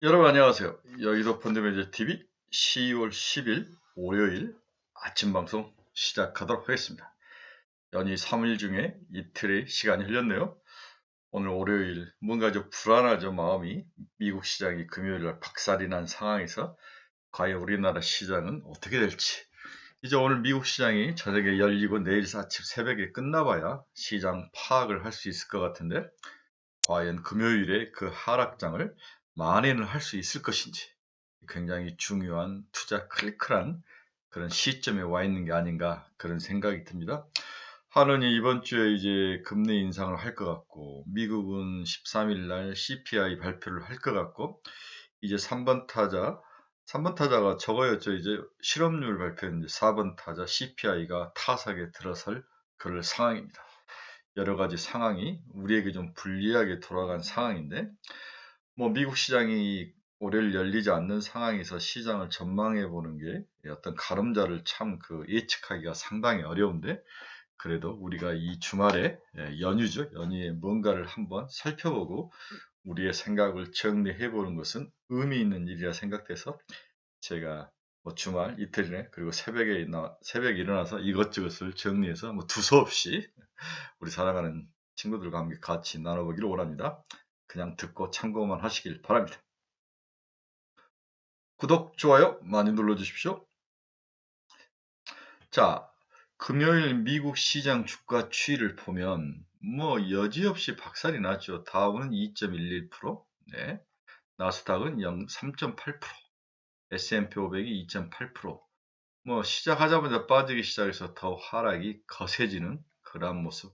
여러분 안녕하세요. 여의도 펀드매니저 TV 10월 10일 월요일 아침 방송 시작하도록 하겠습니다. 연휴 3일 중에 이틀의 시간이 흘렸네요. 오늘 월요일 뭔가 좀 불안하죠, 마음이. 미국 시장이 금요일 날 박살이 난 상황에서 과연 우리나라 시장은 어떻게 될지. 이제 오늘 미국 시장이 저녁에 열리고 내일 아침 새벽에 끝나봐야 시장 파악을 할 수 있을 것 같은데, 과연 금요일에 그 하락장을 만회를 할 수 있을 것인지, 굉장히 중요한 투자 클리크란 그런 시점에 와 있는 게 아닌가, 그런 생각이 듭니다. 하느니 이번 주에 이제 금리 인상을 할 것 같고, 미국은 13일 날 CPI 발표를 할 것 같고, 이제 3번 타자가 저거였죠. 이제 실업률 발표했는데 4번 타자 CPI가 타석에 들어설 그럴 상황입니다. 여러 가지 상황이 우리에게 좀 불리하게 돌아간 상황인데, 뭐 미국 시장이 올해를 열리지 않는 상황에서 시장을 전망해 보는 게 어떤 가름자를 참 예측하기가 상당히 어려운데, 그래도 우리가 이 주말에, 연휴죠. 연휴에 뭔가를 한번 살펴보고 우리의 생각을 정리해 보는 것은 의미 있는 일이라 생각돼서, 제가 뭐 주말 이틀이네, 그리고 새벽에 일어나서 이것저것을 정리해서 뭐 두서없이 우리 사랑하는 친구들과 함께 같이 나눠보기를 원합니다. 그냥 듣고 참고만 하시길 바랍니다. 구독, 좋아요 많이 눌러주십시오. 자, 금요일 미국 시장 주가 추이를 보면 뭐 여지없이 박살이 났죠. 다우는 2.11%, 네, 나스닥은 3.8%, S&P 500이 2.8%, 뭐 시작하자마자 빠지기 시작해서 더 하락이 거세지는 그런 모습.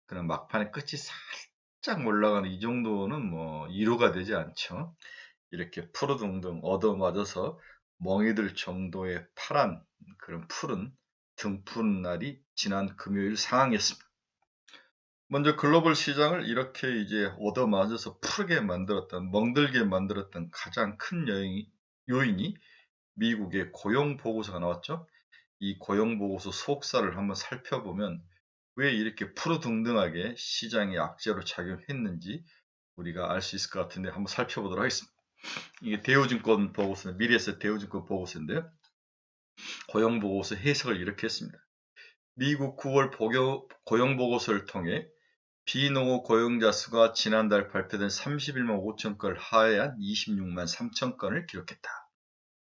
그냥 막판에 끝이 살짝 올라가는 이 정도는 뭐 이루가 되지 않죠. 이렇게 푸르둥둥 얻어맞아서 멍이 들 정도의 파란, 그런 푸른 등푸른 날이 지난 금요일 상황이었습니다. 먼저 글로벌 시장을 이렇게 이제 얻어맞아서 푸르게 만들었던, 멍들게 만들었던 가장 큰 요인이 미국의 고용 보고서가 나왔죠. 이 고용 보고서 속사를 한번 살펴보면 왜 이렇게 푸르둥둥하게 시장이 악재로 작용했는지 우리가 알 수 있을 것 같은데, 한번 살펴보도록 하겠습니다. 이게 대우증권 보고서, 미래에셋 대우증권 보고서인데요. 고용 보고서 해석을 이렇게 했습니다. 미국 9월 고용 보고서를 통해 비농업 고용자 수가 지난달 발표된 31만 5천 건을 하회한 26만 3천 건을 기록했다.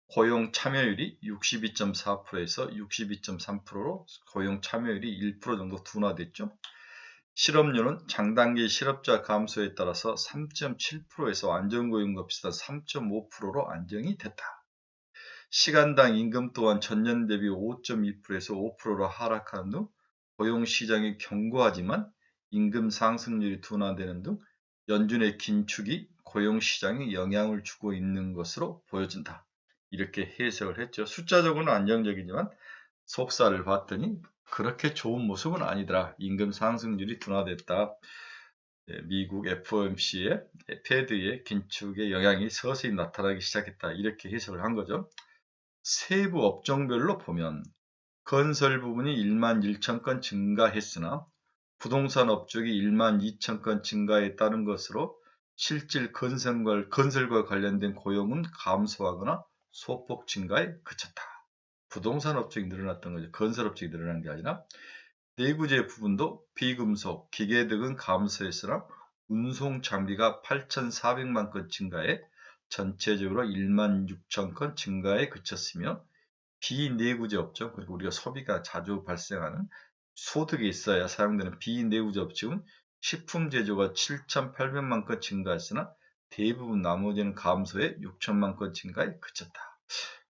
고용 참여율이 62.4%에서 62.3%로 고용 참여율이 1% 정도 둔화됐죠. 실업률은 장단기 실업자 감소에 따라서 3.7%에서 안정고용과 비슷한 3.5%로 안정이 됐다. 시간당 임금 또한 전년 대비 5.2%에서 5%로 하락하는 등 고용시장이 견고하지만 임금 상승률이 둔화되는 등 연준의 긴축이 고용시장에 영향을 주고 있는 것으로 보여진다. 이렇게 해석을 했죠. 숫자적으로는 안정적이지만 속사를 봤더니 그렇게 좋은 모습은 아니더라. 임금 상승률이 둔화됐다. 미국 FOMC의 패드의 긴축의 영향이 서서히 나타나기 시작했다. 이렇게 해석을 한 거죠. 세부 업종별로 보면 건설 부분이 1만 1천 건 증가했으나 부동산 업종이 1만 2천 건 증가에 따른 것으로 실질 건설과 관련된 고용은 감소하거나 소폭 증가에 그쳤다. 부동산 업종이 늘어났던 거죠. 건설 업종이 늘어난 게 아니라. 내구재 부분도 비금속, 기계 등은 감소했으나 운송 장비가 8,400만 건 증가해 전체적으로 1만 6천 건 증가에 그쳤으며, 비내구재 업종, 그리고 우리가 소비가 자주 발생하는 소득이 있어야 사용되는 비내구재 업종은 식품 제조가 7,800만 건 증가했으나 대부분 나머지는 감소해 6천만 건 증가에 그쳤다.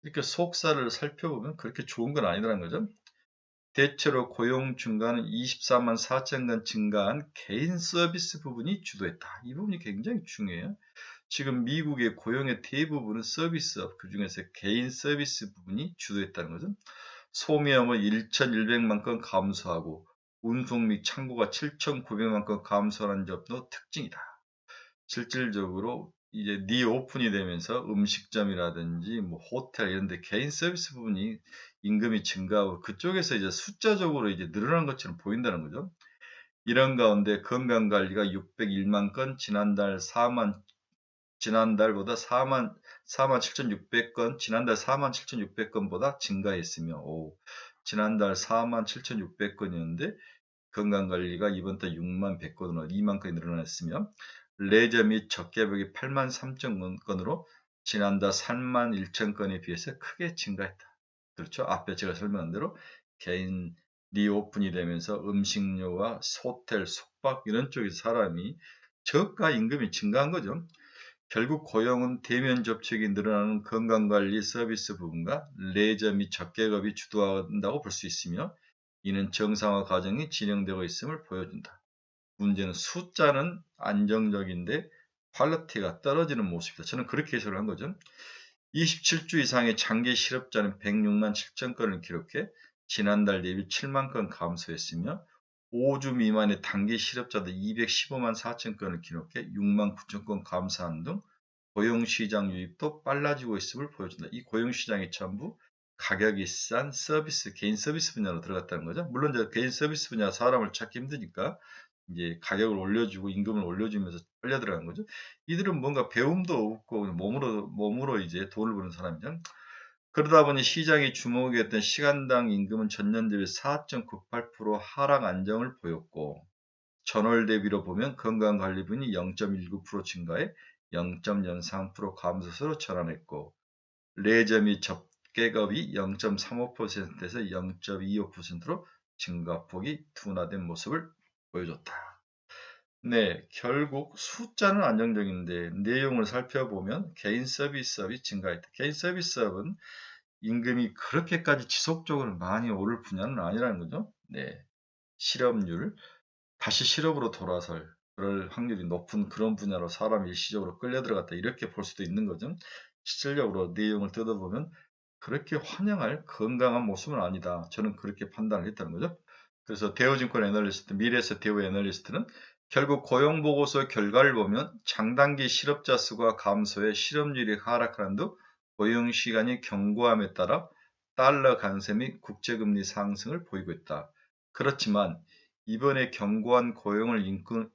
이렇게 속사를 살펴보면 그렇게 좋은 건 아니라는 거죠. 대체로 고용 증가는 24만 4천 건 증가한 개인 서비스 부분이 주도했다. 이 부분이 굉장히 중요해요. 지금 미국의 고용의 대부분은 서비스업, 그중에서 개인 서비스 부분이 주도했다는 거죠. 소매업은 1,100만 건 감소하고 운송 및 창고가 7,900만 건 감소하는 점도 특징이다. 실질적으로 이제 리오픈이 되면서 음식점이라든지 뭐 호텔 이런 데 개인 서비스 부분이 임금이 증가하고 그쪽에서 이제 숫자적으로 이제 늘어난 것처럼 보인다는 거죠. 이런 가운데 건강관리가 601만 건, 지난달 지난달보다 47,600건, 지난달 47,600건보다 증가했으며, 지난달 47,600건이었는데 건강관리가 이번 달 61,100건으로 2만 건이 늘어났으며, 레저 및 접개벽이 83,000건으로 지난달 31,000건에 비해서 크게 증가했다. 그렇죠. 앞에 제가 설명한 대로 개인 리오픈이 되면서 음식료와 호텔, 숙박 이런 쪽에서 사람이 저가 임금이 증가한 거죠. 결국 고용은 대면 접촉이 늘어나는 건강관리 서비스 부분과 레저 및 접객업이 주도한다고 볼 수 있으며, 이는 정상화 과정이 진행되고 있음을 보여준다. 문제는 숫자는 안정적인데 퀄리티가 떨어지는 모습이다. 저는 그렇게 해석을 한 거죠. 27주 이상의 장기 실업자는 106만 7천 건을 기록해 지난달 대비 7만 건 감소했으며, 5주 미만의 단기 실업자도 215만 4천 건을 기록해 6만 9천 건 감소하는 등 고용시장 유입도 빨라지고 있음을 보여준다. 이 고용시장이 전부 가격이 싼 서비스, 개인 서비스 분야로 들어갔다는 거죠. 물론 이제 개인 서비스 분야 사람을 찾기 힘드니까 이제 가격을 올려주고 임금을 올려주면서 빨려 들어간 거죠. 이들은 뭔가 배움도 없고 몸으로 이제 돈을 버는 사람이죠. 그러다 보니 시장이 주목했던 시간당 임금은 전년 대비 4.98% 하락 안정을 보였고, 전월 대비로 보면 건강관리분이 0.19% 증가해 0.03% 감소세로 전환했고, 레저 및 접객업이 0.35%에서 0.25%로 증가폭이 둔화된 모습을 보여줬다. 네, 결국 숫자는 안정적인데 내용을 살펴보면 개인 서비스업이 증가했다. 개인 서비스업은 임금이 그렇게까지 지속적으로 많이 오를 분야는 아니라는 거죠. 네, 실업률, 다시 실업으로 돌아설 그럴 확률이 높은 그런 분야로 사람이 일시적으로 끌려 들어갔다, 이렇게 볼 수도 있는 거죠. 실질적으로 내용을 뜯어보면 그렇게 환영할 건강한 모습은 아니다. 저는 그렇게 판단을 했다는 거죠. 그래서 대우증권 애널리스트, 미래에셋 대우 애널리스트는 결국 고용보고서 결과를 보면 장단기 실업자 수가 감소해 실업률이 하락하는 등 고용시간이 견고함에 따라 달러 강세 및 국제금리 상승을 보이고 있다. 그렇지만 이번에 견고한 고용을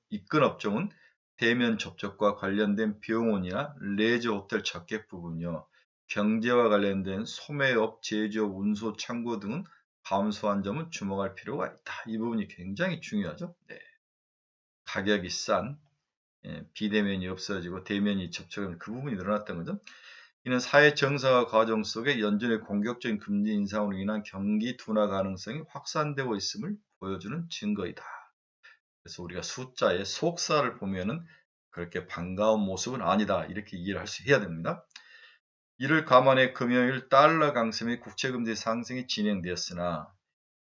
이끈 업종은 대면 접촉과 관련된 병원이나 레저 호텔 접객 부분이요. 경제와 관련된 소매업, 제조업, 운소, 창고 등은 감소한 점은 주목할 필요가 있다. 이 부분이 굉장히 중요하죠. 네. 가격이 싼 비대면이 없어지고 대면이 접촉하는 그 부분이 늘어났던 거죠. 이는 사회 정상화 과정 속에 연준의 공격적인 금리 인상으로 인한 경기 둔화 가능성이 확산되고 있음을 보여주는 증거이다. 그래서 우리가 숫자의 속사를 보면은 그렇게 반가운 모습은 아니다, 이렇게 이해를 해야 됩니다. 이를 감안해 금요일 달러 강세 및 국채금리 상승이 진행되었으나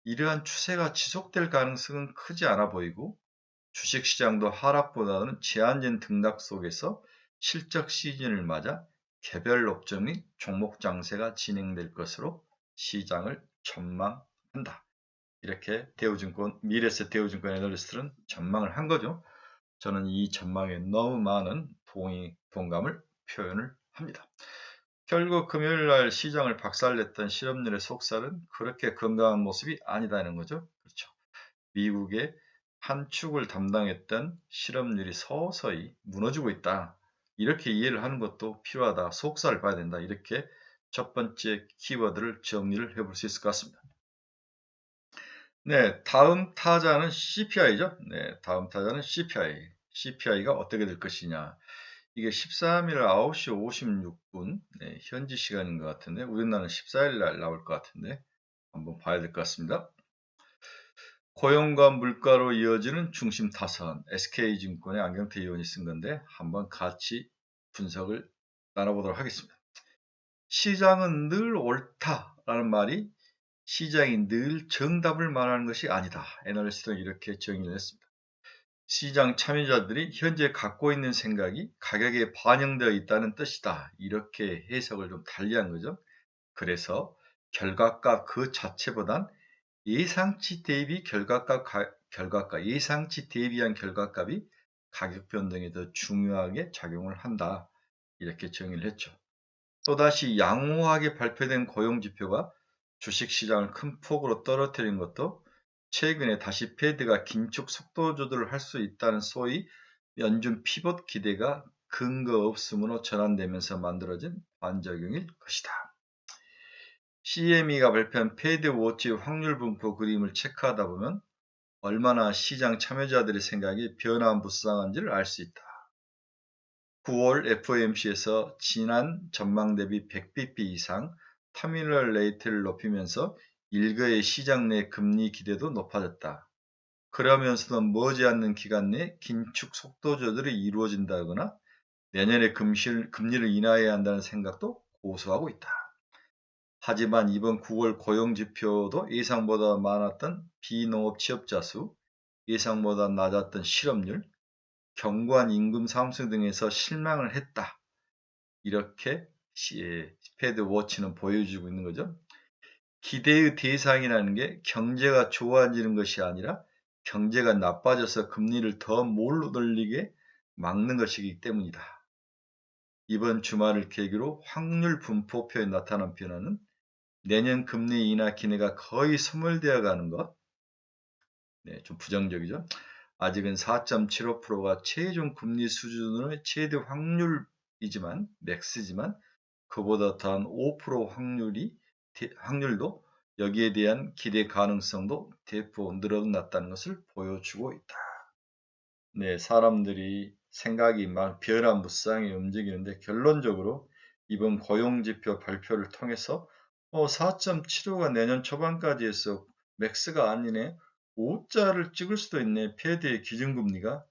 이러한 추세가 지속될 가능성은 크지 않아 보이고, 주식시장도 하락보다는 제한된 등락 속에서 실적 시즌을 맞아 개별 업종 및 종목 장세가 진행될 것으로 시장을 전망한다. 이렇게 미래에셋 대우증권 애널리스트는 전망을 한 거죠. 저는 이 전망에 너무 많은 동감을 표현을 합니다. 결국 금요일 날 시장을 박살냈던 실업률의 속살은 그렇게 건강한 모습이 아니다는 거죠. 그렇죠. 미국의 한 축을 담당했던 실업률이 서서히 무너지고 있다. 이렇게 이해를 하는 것도 필요하다. 속살을 봐야 된다. 이렇게 첫 번째 키워드를 정리를 해볼 수 있을 것 같습니다. 네, 다음 타자는 CPI죠. 네, 다음 타자는 CPI. CPI가 어떻게 될 것이냐. 이게 13일 9시 56분, 네, 현지 시간인 것 같은데, 우리나라는 14일 날 나올 것 같은데, 한번 봐야 될 것 같습니다. 고용과 물가로 이어지는 중심 타선, SK증권의 안경태 의원이 쓴 건데, 한번 같이 분석을 나눠보도록 하겠습니다. 시장은 늘 옳다라는 말이 시장이 늘 정답을 말하는 것이 아니다. 애널리스트는 이렇게 정의를 했습니다. 시장 참여자들이 현재 갖고 있는 생각이 가격에 반영되어 있다는 뜻이다. 이렇게 해석을 좀 달리한 거죠. 그래서 결과값 그 자체보단 예상치 대비 예상치 대비한 결과값이 가격 변동에 더 중요하게 작용을 한다. 이렇게 정의를 했죠. 또다시 양호하게 발표된 고용지표가 주식시장을 큰 폭으로 떨어뜨린 것도 최근에 다시 패드가 긴축 속도 조절을 할 수 있다는 소위 연준 피벗 기대가 근거 없음으로 전환되면서 만들어진 반작용일 것이다. CME가 발표한 패드 워치 확률 분포 그림을 체크하다 보면 얼마나 시장 참여자들의 생각이 변화무쌍한지를 알 수 있다. 9월 FOMC에서 지난 전망 대비 100bp 이상 터미널 레이트를 높이면서 일거의 시장 내 금리 기대도 높아졌다. 그러면서도 머지않는 기간 내 긴축 속도 조절이 이루어진다거나 내년에 금리를 인하해야 한다는 생각도 고수하고 있다. 하지만 이번 9월 고용지표도 예상보다 많았던 비농업 취업자 수, 예상보다 낮았던 실업률, 견고한 임금 상승 등에서 실망을 했다. 이렇게 패드 워치는 보여주고 있는 거죠. 기대의 대상이라는 게 경제가 좋아지는 것이 아니라 경제가 나빠져서 금리를 더 못 올리게 막는 것이기 때문이다. 이번 주말을 계기로 확률 분포표에 나타난 변화는 내년 금리 인하 기대가 거의 소멸되어 가는 것, 좀 부정적이죠. 아직은 4.75%가 최종 금리 수준의 최대 확률이지만 맥스지만 그보다 더한 5% 확률도 여기에 대한 기대 가능성도 대폭 늘어났다는 것을 보여주고 있다. 네, 사람들이 생각이 막 변화무쌍하게 움직이는데 결론적으로 이번 고용지표 발표를 통해서 4.75가 내년 초반까지 해서 맥스가 아니네, 5자를 찍을 수도 있네, 패드의 기준금리가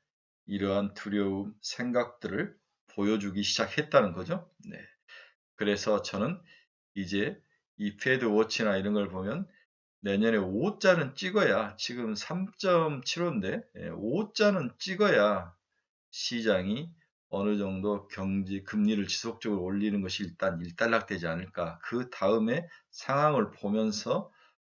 이러한 두려움, 생각들을 보여주기 시작했다는 거죠. 네. 그래서 저는 이제 이 패드 워치나 이런 걸 보면 내년에 5자는 찍어야, 지금 3.75인데 5자는 찍어야 시장이 어느 정도 경제 금리를 지속적으로 올리는 것이 일단 일단락되지 않을까. 그 다음에 상황을 보면서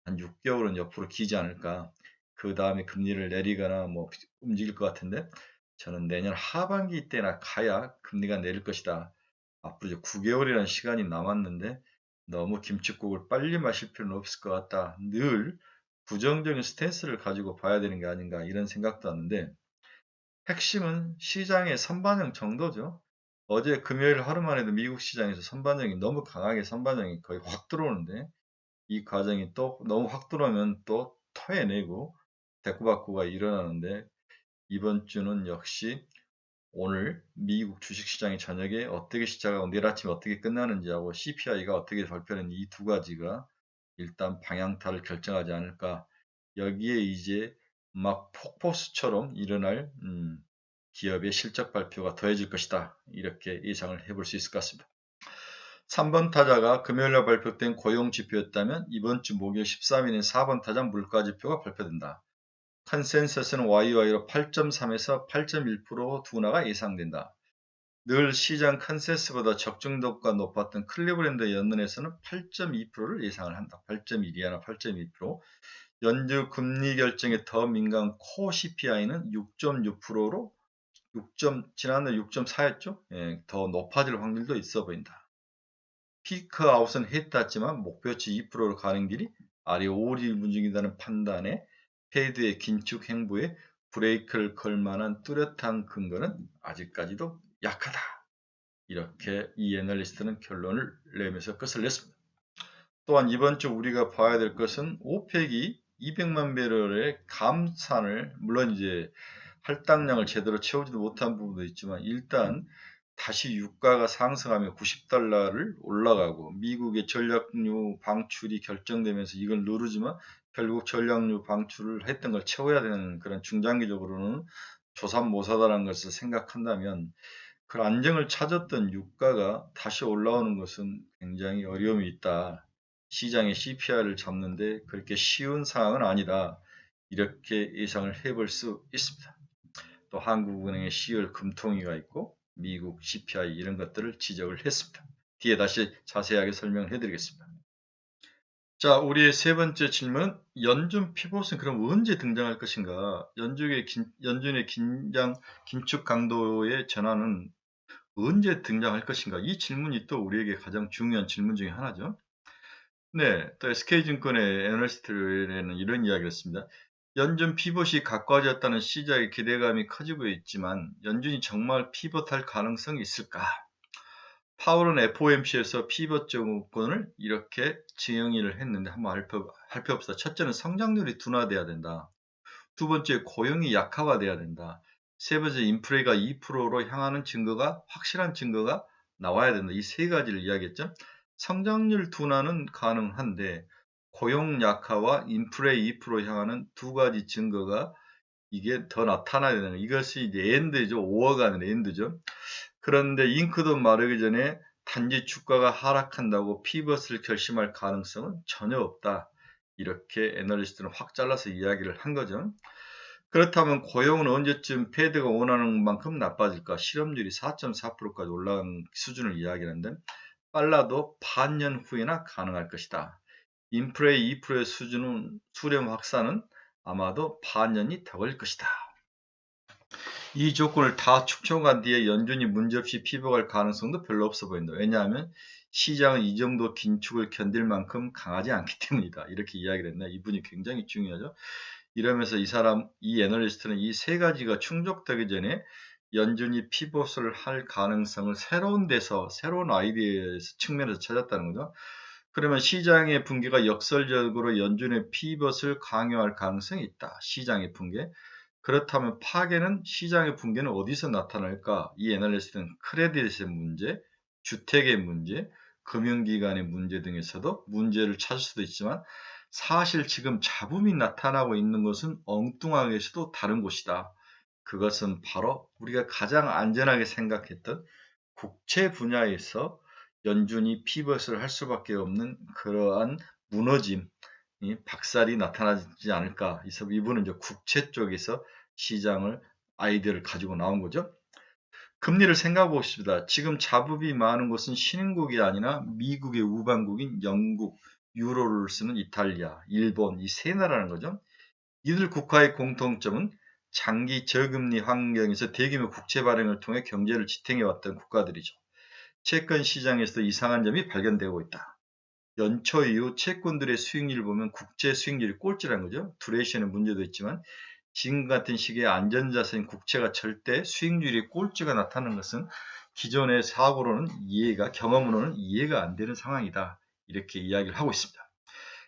한 6개월은 옆으로 기지 않을까. 그 다음에 금리를 내리거나 뭐 움직일 것 같은데 저는 내년 하반기 때나 가야 금리가 내릴 것이다. 앞으로 이제 9개월이라는 시간이 남았는데 너무 김칫국을 빨리 마실 필요는 없을 것 같다. 늘 부정적인 스탠스를 가지고 봐야 되는 게 아닌가 이런 생각도 하는데 핵심은 시장의 선반영 정도죠. 어제 금요일 하루만 해도 미국 시장에서 선반영이 너무 강하게 선반영이 거의 확 들어오는데 이 과정이 또 너무 확 들어오면 또 토해내고 대꾸받꾸가 일어나는데 이번 주는 역시 오늘 미국 주식시장이 저녁에 어떻게 시작하고 내일 아침에 어떻게 끝나는지하고 CPI가 어떻게 발표하는 이 두 가지가 일단 방향타를 결정하지 않을까. 여기에 이제 막 폭포수처럼 일어날 기업의 실적 발표가 더해질 것이다. 이렇게 예상을 해볼 수 있을 것 같습니다. 3번 타자가 금요일날 발표된 고용지표였다면 이번 주 목요일 13일인 4번 타자 물가지표가 발표된다. 컨센서스는 YY로 8.3에서 8.1% 둔화가 예상된다. 늘 시장 컨센서스보다 적중도가 높았던 클리브랜드 연준에서는 8.2%를 예상을 한다. 8.1이나 8.2%. 연준 금리 결정에 더 민감한 코 CPI는 6.6%로 지난해 6.4였죠. 예, 더 높아질 확률도 있어 보인다. 피크 아웃은 했다지만 목표치 2%로 가는 길이 아래 오리무중이라는 판단에 패드의 긴축 행보에 브레이크를 걸 만한 뚜렷한 근거는 아직까지도 약하다. 이렇게 이 애널리스트는 결론을 내면서 끝을 냈습니다. 또한 이번 주 우리가 봐야 될 것은 오펙이 200만 배럴의 감산을, 물론 이제 할당량을 제대로 채우지도 못한 부분도 있지만 일단 다시 유가가 상승하며 90달러를 올라가고 미국의 전략류 방출이 결정되면서 이걸 누르지만 결국 전략류 방출을 했던 걸 채워야 되는 그런 중장기적으로는 조삼모사다라는 것을 생각한다면 그 안정을 찾았던 유가가 다시 올라오는 것은 굉장히 어려움이 있다. 시장의 CPI를 잡는데 그렇게 쉬운 상황은 아니다. 이렇게 예상을 해볼 수 있습니다. 또 한국은행의 10월 금통위가 있고 미국 CPI 이런 것들을 지적을 했습니다. 뒤에 다시 자세하게 설명을 해드리겠습니다. 자, 우리의 세 번째 질문은 연준 피봇은 그럼 언제 등장할 것인가? 연준의 긴축 강도의 전환은 언제 등장할 것인가? 이 질문이 또 우리에게 가장 중요한 질문 중에 하나죠. 네, 또 SK증권의 애널리스트는 이런 이야기를 했습니다. 연준 피벗이 가까워졌다는 시장의 기대감이 커지고 있지만 연준이 정말 피벗할 가능성이 있을까? 파월은 FOMC에서 피벗 정권을 이렇게 지형이를 했는데 한번 살펴봅시다. 첫째는 성장률이 둔화돼야 된다. 두 번째, 고용이 약화가 돼야 된다. 세 번째, 인플레가 2%로 향하는 증거가, 확실한 증거가 나와야 된다. 이 세 가지를 이야기했죠. 성장률 둔화는 가능한데 고용 약화와 인플레 2%로 향하는 두 가지 증거가 이게 더 나타나야 되는, 이것이 이제 엔드죠. 5억간 엔드죠. 그런데 잉크도 마르기 전에 단지 주가가 하락한다고 피벗을 결심할 가능성은 전혀 없다. 이렇게 애널리스트는 확 잘라서 이야기를 한 거죠. 그렇다면 고용은 언제쯤 패드가 원하는 만큼 나빠질까? 실업률이 4.4%까지 올라간 수준을 이야기하는데 빨라도 반년 후에나 가능할 것이다. 인플레 2%의 수준은 수렴 확산은 아마도 반년이 더 걸릴 것이다. 이 조건을 다 충족한 뒤에 연준이 문제없이 피복할 가능성도 별로 없어 보인다. 왜냐하면 시장은 이 정도 긴축을 견딜 만큼 강하지 않기 때문이다. 이렇게 이야기를 했네. 이분이 굉장히 중요하죠. 이러면서 이 애널리스트는 이 세 가지가 충족되기 전에 연준이 피봇을 할 가능성을 새로운 데서, 새로운 아이디어에서 측면에서 찾았다는 거죠. 그러면 시장의 붕괴가 역설적으로 연준의 피벗을 강요할 가능성이 있다. 시장의 붕괴. 그렇다면 파괴는, 시장의 붕괴는 어디서 나타날까? 이 애널리스트는 크레딧의 문제, 주택의 문제, 금융기관의 문제 등에서도 문제를 찾을 수도 있지만 사실 지금 잡음이 나타나고 있는 것은 엉뚱하게서도 다른 곳이다. 그것은 바로 우리가 가장 안전하게 생각했던 국채 분야에서 연준이 피벗을 할 수밖에 없는 그러한 무너짐, 박살이 나타나지 않을까. 이분은 이제 국채 쪽에서 시장을, 아이디어를 가지고 나온 거죠. 금리를 생각해 봅시다. 지금 자금이 많은 곳은 신흥국이 아니라 미국의 우방국인 영국, 유로를 쓰는 이탈리아, 일본, 이 세 나라라는 거죠. 이들 국가의 공통점은 장기 저금리 환경에서 대규모 국채 발행을 통해 경제를 지탱해 왔던 국가들이죠. 채권 시장에서도 이상한 점이 발견되고 있다. 연초 이후 채권들의 수익률을 보면 국채 수익률이 꼴찌라는 거죠. 두레이션의 문제도 있지만 지금 같은 시기에 안전자산인 국채가 절대 수익률이 꼴찌가 나타나는 것은 기존의 사고로는 경험으로는 이해가 안 되는 상황이다. 이렇게 이야기를 하고 있습니다.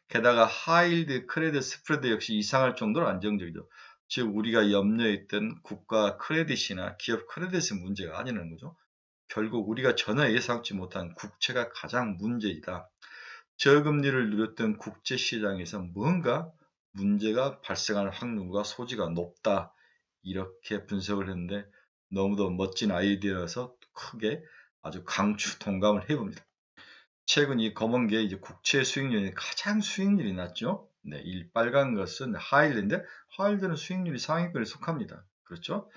게다가 하이힐드 크레딧 스프레드 역시 이상할 정도로 안정적이죠. 즉 우리가 염려했던 국가 크레딧이나 기업 크레딧의 문제가 아니라는 거죠. 결국 우리가 전혀 예상치 못한 국채가 가장 문제이다. 저금리를 누렸던 국제 시장에서 뭔가 문제가 발생할 확률과 소지가 높다. 이렇게 분석을 했는데 너무도 멋진 아이디어라서 크게 아주 강추 동감을 해봅니다. 최근 이 검은 게 이제 국채 수익률이 가장 수익률이 낮죠. 네, 이 빨간 것은 하이힐드인데 하이힐드는 수익률이 상위권에 속합니다. 그렇죠?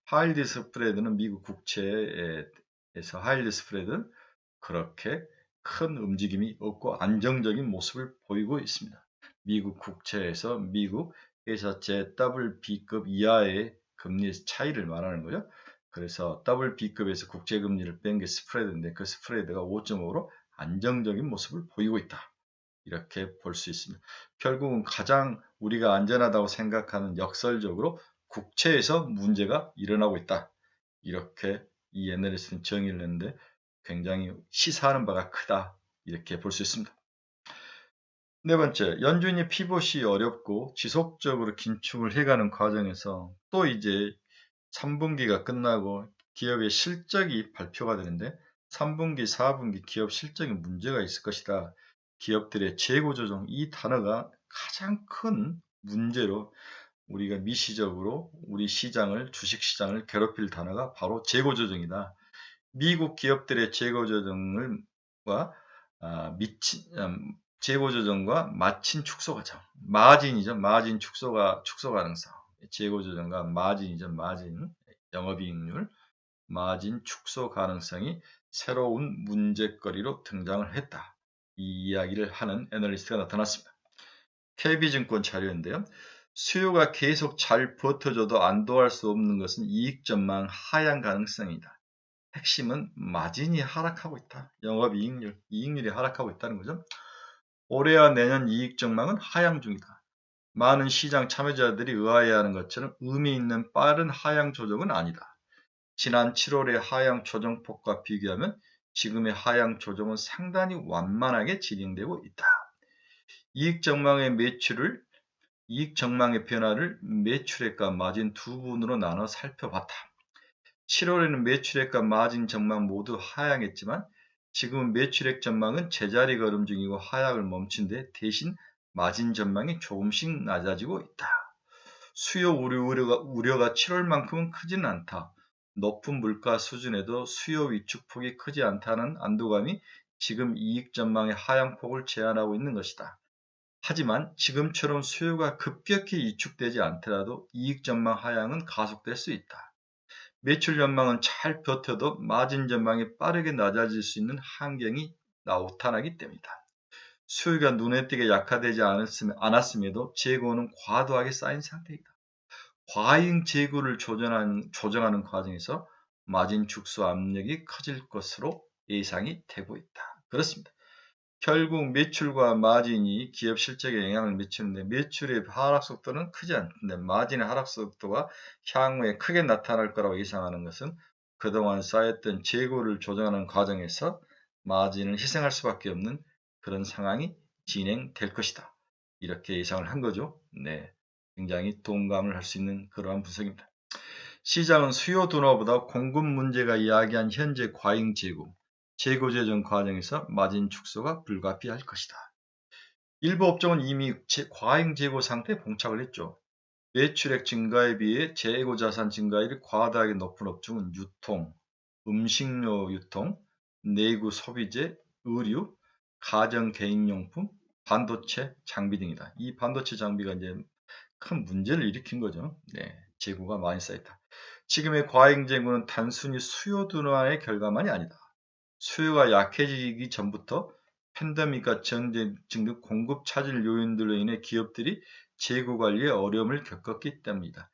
하이힐드 스프레드는 미국 국채에서 하이힐드 스프레드는 그렇게 큰 움직임이 없고 안정적인 모습을 보이고 있습니다. 미국 국채에서 미국 회사채 BB급 이하의 금리 차이를 말하는 거죠. 그래서 BB급에서 국채금리를 뺀 게 스프레드인데 그 스프레드가 5.5로 안정적인 모습을 보이고 있다. 이렇게 볼 수 있습니다. 결국은 가장 우리가 안전하다고 생각하는 역설적으로 국채에서 문제가 일어나고 있다. 이렇게 이 애널리스트는 정의를 했는데 굉장히 시사하는 바가 크다. 이렇게 볼 수 있습니다. 네 번째, 연준이 피봇이 어렵고 지속적으로 긴축을 해가는 과정에서 또 이제 3분기가 끝나고 기업의 실적이 발표가 되는데 3분기, 4분기 기업 실적에 문제가 있을 것이다. 기업들의 재고 조정, 이 단어가 가장 큰 문제로 우리가 미시적으로 우리 시장을, 주식시장을 괴롭힐 단어가 바로 재고 조정이다. 미국 기업들의 재고 조정과 재고 조정과 마진 축소 과정, 마진이죠. 마진 축소 가능성. 재고 조정과 마진이죠. 마진, 영업이익률, 마진 축소 가능성이 새로운 문제거리로 등장을 했다. 이 이야기를 하는 애널리스트가 나타났습니다. KB증권 자료인데요. 수요가 계속 잘 버텨줘도 안도할 수 없는 것은 이익 전망 하향 가능성이다. 핵심은 마진이 하락하고 있다. 영업이익률, 이익률이 하락하고 있다는 거죠. 올해와 내년 이익 전망은 하향 중이다. 많은 시장 참여자들이 의아해하는 것처럼 의미 있는 빠른 하향 조정은 아니다. 지난 7월의 하향 조정폭과 비교하면 지금의 하향 조정은 상당히 완만하게 진행되고 있다. 이익 전망의 변화를 매출액과 마진 두 부분으로 나눠 살펴봤다. 7월에는 매출액과 마진 전망 모두 하향했지만 지금은 매출액 전망은 제자리 걸음 중이고 하향을 멈춘 데 대신 마진 전망이 조금씩 낮아지고 있다. 수요 우려가 7월만큼은 크지는 않다. 높은 물가 수준에도 수요 위축폭이 크지 않다는 안도감이 지금 이익 전망의 하향폭을 제한하고 있는 것이다. 하지만 지금처럼 수요가 급격히 위축되지 않더라도 이익 전망 하향은 가속될 수 있다. 매출 전망은 잘 버텨도 마진 전망이 빠르게 낮아질 수 있는 환경이 나타나기 때문이다. 수요가 눈에 띄게 약화되지 않았음에도 재고는 과도하게 쌓인 상태이다. 과잉 재고를 조정하는 과정에서 마진 축소 압력이 커질 것으로 예상이 되고 있다. 그렇습니다. 결국 매출과 마진이 기업 실적에 영향을 미치는데 매출의 하락 속도는 크지 않는데 마진의 하락 속도가 향후에 크게 나타날 거라고 예상하는 것은 그동안 쌓였던 재고를 조정하는 과정에서 마진을 희생할 수밖에 없는 그런 상황이 진행될 것이다. 이렇게 예상을 한 거죠. 네, 굉장히 동감을 할 수 있는 그러한 분석입니다. 시장은 수요 둔화보다 공급 문제가 이야기한 현재 과잉 재고 재정 과정에서 마진 축소가 불가피할 것이다. 일부 업종은 이미 과잉 재고 상태에 봉착을 했죠. 매출액 증가에 비해 재고 자산 증가율이 과다하게 높은 업종은 유통, 음식료 유통, 내구 소비재, 의류, 가정 개인용품, 반도체 장비 등이다. 이 반도체 장비가 이제 큰 문제를 일으킨 거죠. 네, 재고가 많이 쌓였다. 지금의 과잉 재고는 단순히 수요 둔화의 결과만이 아니다. 수요가 약해지기 전부터 팬데믹과 전쟁 등 공급 차질 요인들로 인해 기업들이 재고 관리에 어려움을 겪었기 때문이다.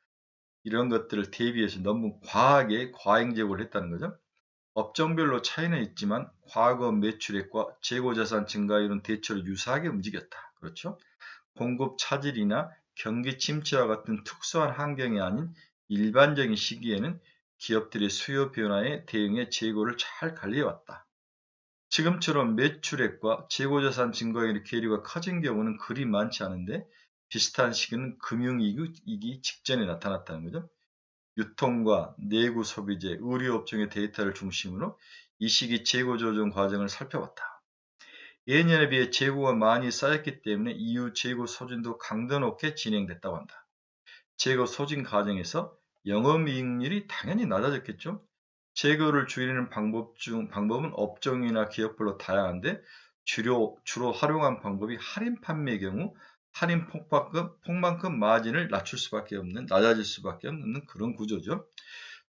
이런 것들을 대비해서 너무 과하게 과잉 재고를 했다는 거죠. 업종별로 차이는 있지만 과거 매출액과 재고 자산 증가율은 대체로 유사하게 움직였다. 그렇죠? 공급 차질이나 경기 침체와 같은 특수한 환경이 아닌 일반적인 시기에는 기업들의 수요 변화에 대응해 재고를 잘 관리해왔다. 지금처럼 매출액과 재고자산 증가율의 괴리가 커진 경우는 그리 많지 않은데 비슷한 시기는 금융위기 직전에 나타났다는 거죠. 유통과 내구 소비재, 의료업종의 데이터를 중심으로 이 시기 재고 조정 과정을 살펴봤다. 예년에 비해 재고가 많이 쌓였기 때문에 이후 재고 소진도 강도 높게 진행됐다고 한다. 재고 소진 과정에서 영업이익률이 당연히 낮아졌겠죠. 재고를 줄이는 방법은 업종이나 기업별로 다양한데 주로 활용한 방법이 할인 판매의 경우 할인 폭만큼 마진을 낮아질 수밖에 없는 그런 구조죠.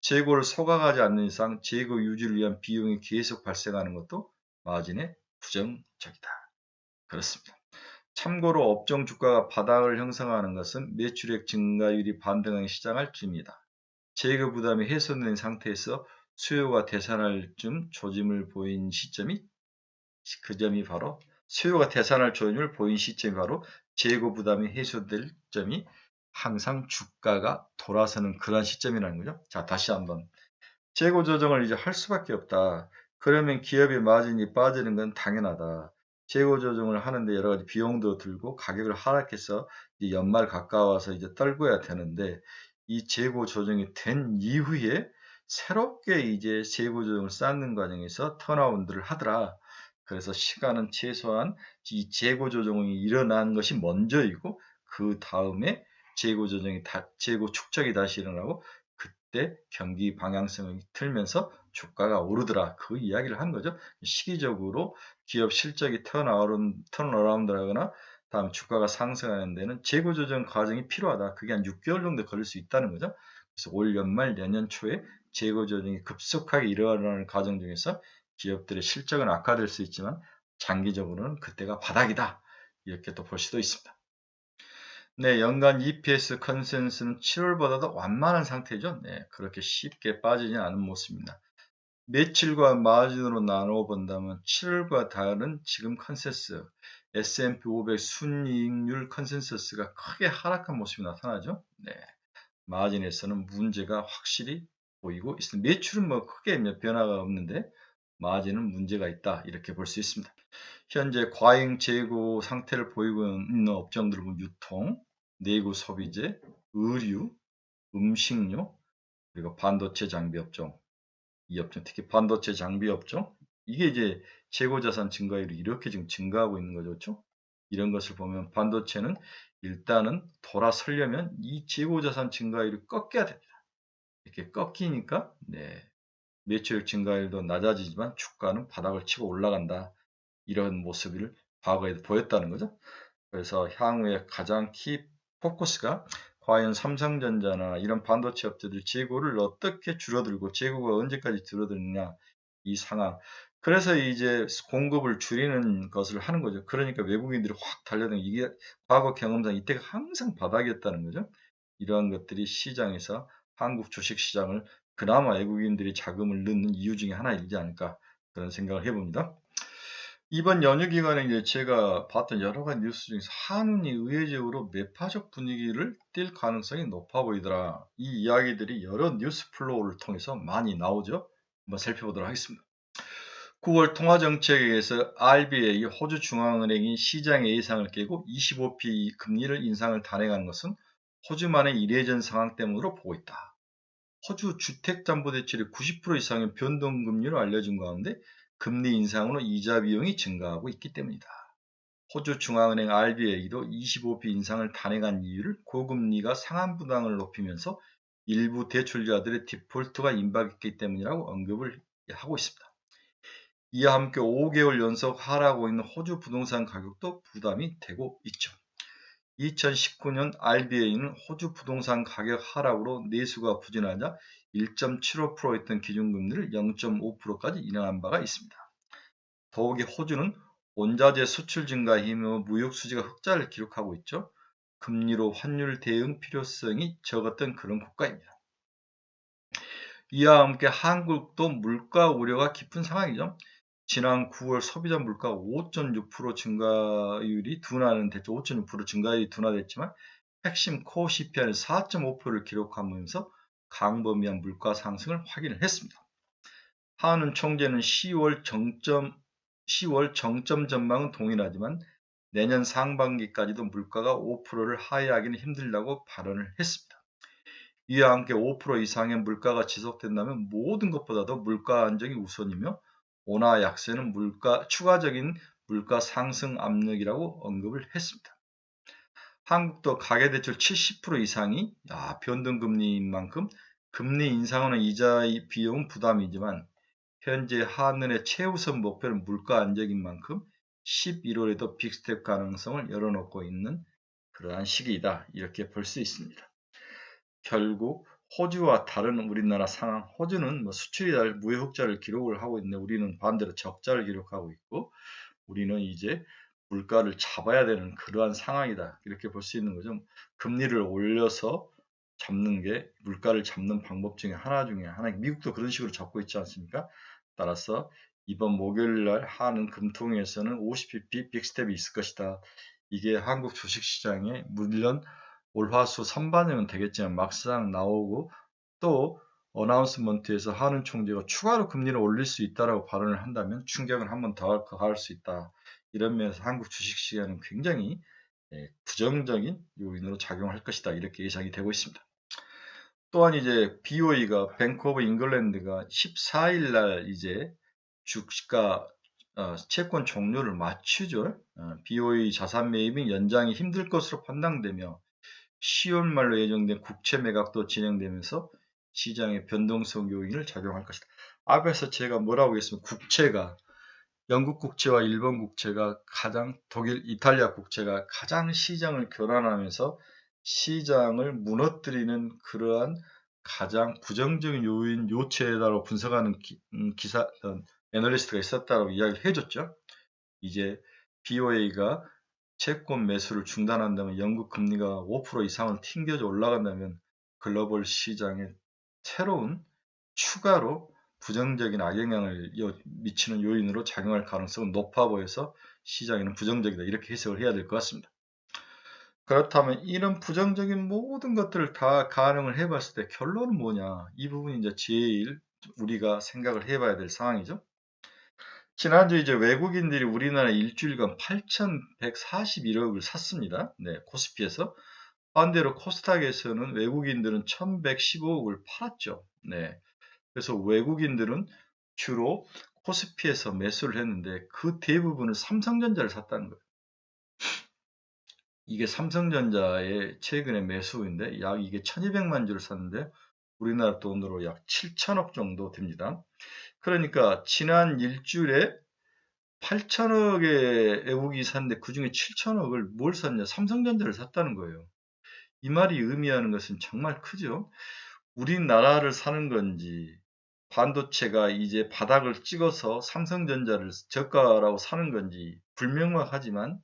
재고를 소각하지 않는 이상 재고 유지를 위한 비용이 계속 발생하는 것도 마진에 부정적이다. 그렇습니다. 참고로 업종 주가가 바닥을 형성하는 것은 매출액 증가율이 반등하기 시작할 즈음이다. 재고 부담이 해소된 상태에서 수요가 되살아날 쯤 조짐을 보인 시점이 바로 재고 부담이 해소될 점이 항상 주가가 돌아서는 그런 시점이라는 거죠. 자, 다시 한번 재고 조정을 이제 할 수밖에 없다. 그러면 기업의 마진이 빠지는 건 당연하다. 재고 조정을 하는데 여러 가지 비용도 들고 가격을 하락해서 이제 연말 가까워서 이제 떨궈야 되는데 이 재고 조정이 된 이후에 새롭게 이제 재고 조정을 쌓는 과정에서 턴어라운드를 하더라. 그래서 시간은 최소한 이 재고 조정이 일어난 것이 먼저이고 그 다음에 재고 축적이 다시 일어나고 그때 경기 방향성이 틀면서 주가가 오르더라. 그 이야기를 한 거죠. 시기적으로 기업 실적이 턴어라운드라거나 다음 주가가 상승하는 데는 재고 조정 과정이 필요하다. 그게 한 6개월 정도 걸릴 수 있다는 거죠. 그래서 올 연말 내년 초에 재고 조정이 급속하게 일어나는 과정 중에서 기업들의 실적은 악화될 수 있지만 장기적으로는 그때가 바닥이다. 이렇게 또 볼 수도 있습니다. 네, 연간 EPS 컨센서스는 7월보다도 완만한 상태죠. 네, 그렇게 쉽게 빠지지 않은 모습입니다. 매출과 마진으로 나누어 본다면 7월과 다른 지금 컨센서스 S&P 500 순이익률 컨센서스가 크게 하락한 모습이 나타나죠. 네. 마진에서는 문제가 확실히 보이고 있습니다. 매출은 뭐 크게 변화가 없는데 마진은 문제가 있다 이렇게 볼 수 있습니다. 현재 과잉 재고 상태를 보이고 있는 업종들은 유통, 내구 소비재, 의류, 음식료, 그리고 반도체 장비 업종, 이 업종, 특히 반도체 장비 업종, 이게 이제 재고자산 증가율이 이렇게 지금 증가하고 있는 거죠. 그렇죠? 이런 것을 보면 반도체는 일단은 돌아서려면 이 재고자산 증가율이 꺾여야 됩니다. 이렇게 꺾이니까 매출 증가율도 낮아지지만 주가는 바닥을 치고 올라간다. 이런 모습을 과거에 보였다는 거죠. 그래서 향후에 가장 키 포커스가 과연 삼성전자나 이런 반도체 업체들 재고를 어떻게 줄어들고 재고가 언제까지 줄어드느냐 이 상황. 그래서 이제 공급을 줄이는 것을 하는 거죠. 그러니까 외국인들이 확 달려드는 이게 과거 경험상 이때가 항상 바닥이었다는 거죠. 이러한 것들이 시장에서 한국 주식시장을 그나마 외국인들이 자금을 넣는 이유 중에 하나이지 않을까 그런 생각을 해봅니다. 이번 연휴 기간에 이제 제가 봤던 여러 가지 뉴스 중에서 한운이 의외적으로 매파적 분위기를 띌 가능성이 높아 보이더라. 이 이야기들이 여러 뉴스 플로우를 통해서 많이 나오죠. 한번 살펴보도록 하겠습니다. 9월 통화정책에서 RBA 호주 중앙은행이 시장의 예상을 깨고 25p 금리를 인상을 단행한 것은 호주만의 이례전 상황 때문으로 보고 있다. 호주 주택담보대출이 90% 이상의 변동금리로 알려진 가운데 금리 인상으로 이자 비용이 증가하고 있기 때문이다. 호주 중앙은행 RBA도 25p 인상을 단행한 이유를 고금리가 상환부담을 높이면서 일부 대출자들의 디폴트가 임박했기 때문이라고 언급을 하고 있습니다. 이와 함께 5개월 연속 하락하고 있는 호주 부동산 가격도 부담이 되고 있죠. 2019년 RBA는 호주 부동산 가격 하락으로 내수가 부진하자 1.75%였던 기준금리를 0.5%까지 인하한 바가 있습니다. 더욱이 호주는 원자재 수출 증가 힘으로 무역 수지가 흑자를 기록하고 있죠. 금리로 환율 대응 필요성이 적었던 그런 국가입니다. 이와 함께 한국도 물가 우려가 깊은 상황이죠. 지난 9월 소비자 물가가 5.6% 증가율이 둔화는 됐죠. 5.6% 증가율이 둔화됐지만 핵심 코어 CPI는 4.5%를 기록하면서 강범위한 물가 상승을 확인을 했습니다. 한은 총재는 10월 정점 전망은 동일하지만 내년 상반기까지도 물가가 5%를 하회하기는 힘들다고 발언을 했습니다. 이와 함께 5% 이상의 물가가 지속된다면 모든 것보다도 물가 안정이 우선이며 원화 약세는 추가적인 물가 상승 압력이라고 언급을 했습니다. 한국도 가계대출 70% 이상이 변동금리인 만큼 금리 인상하는 이자 비용은 부담이지만 현재 한은의 최우선 목표는 물가 안정인 만큼 11월에도 빅스텝 가능성을 열어놓고 있는 그러한 시기이다. 이렇게 볼 수 있습니다. 결국 호주와 다른 우리나라 상황, 호주는 수출이 무역 흑자를 기록을 하고 있는데 우리는 반대로 적자를 기록하고 있고 우리는 이제 물가를 잡아야 되는 그러한 상황이다. 이렇게 볼 수 있는 거죠. 금리를 올려서 잡는 게 물가를 잡는 방법 중에 하나. 미국도 그런 식으로 잡고 있지 않습니까? 따라서 이번 목요일 날 하는 금통위에서는 50bp 빅스텝이 있을 것이다. 이게 한국 주식시장에 물론 월화수 선반영은 되겠지만 막상 나오고 또 어나운스먼트에서 하는 총재가 추가로 금리를 올릴 수 있다라고 발언을 한다면 충격을 한 번 더 가할 수 있다. 이런 면에서 한국 주식시장은 굉장히 부정적인 요인으로 작용할 것이다. 이렇게 예상이 되고 있습니다. 또한 이제 BOE가 뱅크 오브 잉글랜드가 14일 날 이제 주가 채권 종료를 마치죠. BOE 자산 매입이 연장이 힘들 것으로 판단되며 10월 말로 예정된 국채 매각도 진행되면서 시장의 변동성 요인을 작용할 것이다. 앞에서 제가 뭐라고 했습니까? 국채가 영국 국채와 일본 국채가 독일, 이탈리아 국채가 가장 시장을 교란하면서 시장을 무너뜨리는 그러한 가장 부정적인 요인 요체다라고 분석하는 애널리스트가 있었다고 이야기를 해줬죠. 이제 BOA가 채권 매수를 중단한다면 영국 금리가 5% 이상을 튕겨져 올라간다면 글로벌 시장에 새로운 추가로 부정적인 악영향을 미치는 요인으로 작용할 가능성은 높아 보여서 시장에는 부정적이다. 이렇게 해석을 해야 될 것 같습니다. 그렇다면 이런 부정적인 모든 것들을 다 가늠을 해봤을 때 결론은 뭐냐? 이 부분이 이제 제일 우리가 생각을 해봐야 될 상황이죠. 지난주 이제 외국인들이 우리나라 일주일간 8,141억을 샀습니다. 네, 코스피에서. 반대로 코스닥에서는 외국인들은 1,115억을 팔았죠. 네. 그래서 외국인들은 주로 코스피에서 매수를 했는데 그 대부분은 삼성전자를 샀다는 거예요. 이게 삼성전자의 최근의 매수인데 약 이게 1200만 주를 샀는데 우리나라 돈으로 약 7천억 정도 됩니다. 그러니까 지난 일주일에 8천억의 외국인이 샀는데 그 중에 7천억을 뭘 샀냐? 삼성전자를 샀다는 거예요. 이 말이 의미하는 것은 정말 크죠. 우리나라를 사는 건지 반도체가 이제 바닥을 찍어서 삼성전자를 저가라고 사는 건지 불명확하지만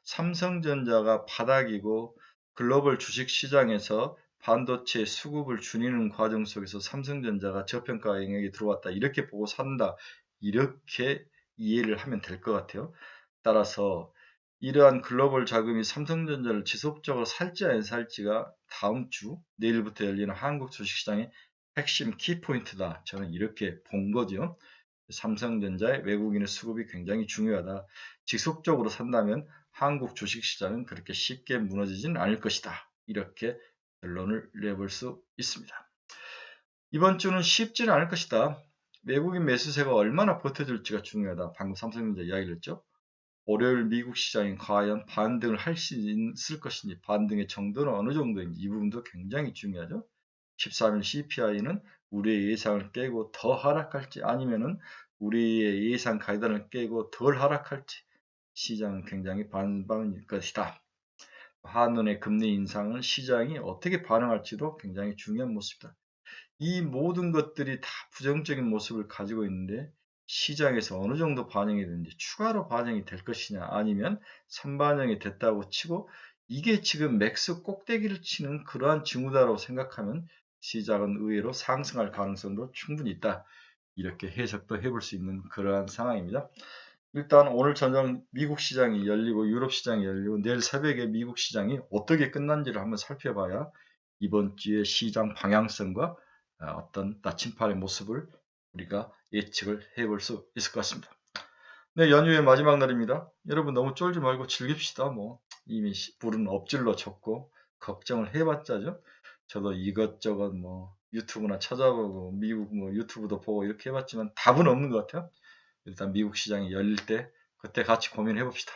삼성전자가 바닥이고 글로벌 주식시장에서 반도체 수급을 줄이는 과정 속에서 삼성전자가 저평가 영역에 들어왔다. 이렇게 보고 산다. 이렇게 이해를 하면 될 것 같아요. 따라서 이러한 글로벌 자금이 삼성전자를 지속적으로 살지 안 살지가 다음 주 내일부터 열리는 한국 주식시장의 핵심 키포인트다. 저는 이렇게 본 거죠. 삼성전자의 외국인의 수급이 굉장히 중요하다. 지속적으로 산다면 한국 주식시장은 그렇게 쉽게 무너지지는 않을 것이다. 이렇게 결론을 내볼 수 있습니다. 이번 주는 쉽지는 않을 것이다. 외국인 매수세가 얼마나 버텨줄지가 중요하다. 방금 삼성전자 이야기를 했죠. 월요일 미국 시장이 과연 반등을 할 수 있을 것인지, 반등의 정도는 어느 정도인지 이 부분도 굉장히 중요하죠. 13일 CPI는 우리의 예상을 깨고 더 하락할지 아니면은 우리의 예상 가이드를 깨고 덜 하락할지 시장은 굉장히 반반일 것이다. 한원의 금리 인상을 시장이 어떻게 반응할지도 굉장히 중요한 모습이다. 이 모든 것들이 다 부정적인 모습을 가지고 있는데 시장에서 어느 정도 반영이 되는지 추가로 반영이 될 것이냐 아니면 선반영이 됐다고 치고 이게 지금 맥스 꼭대기를 치는 그러한 징후다라고 생각하면 시장은 의외로 상승할 가능성도 충분히 있다. 이렇게 해석도 해볼 수 있는 그러한 상황입니다. 일단 오늘 저녁 미국 시장이 열리고 유럽 시장이 열리고 내일 새벽에 미국 시장이 어떻게 끝난지를 한번 살펴봐야 이번 주의 시장 방향성과 어떤 나침판의 모습을 우리가 예측을 해볼 수 있을 것 같습니다. 네, 연휴의 마지막 날입니다. 여러분 너무 쫄지 말고 즐깁시다. 뭐 이미 불은 엎질러 졌고 걱정을 해봤자죠. 저도 이것저것 뭐 유튜브나 찾아보고 미국 뭐 유튜브도 보고 이렇게 해봤지만 답은 없는 것 같아요. 일단 미국 시장이 열릴 때 그때 같이 고민해 봅시다.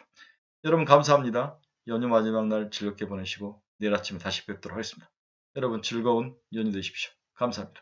여러분 감사합니다. 연휴 마지막 날 즐겁게 보내시고 내일 아침에 다시 뵙도록 하겠습니다. 여러분 즐거운 연휴 되십시오. 감사합니다.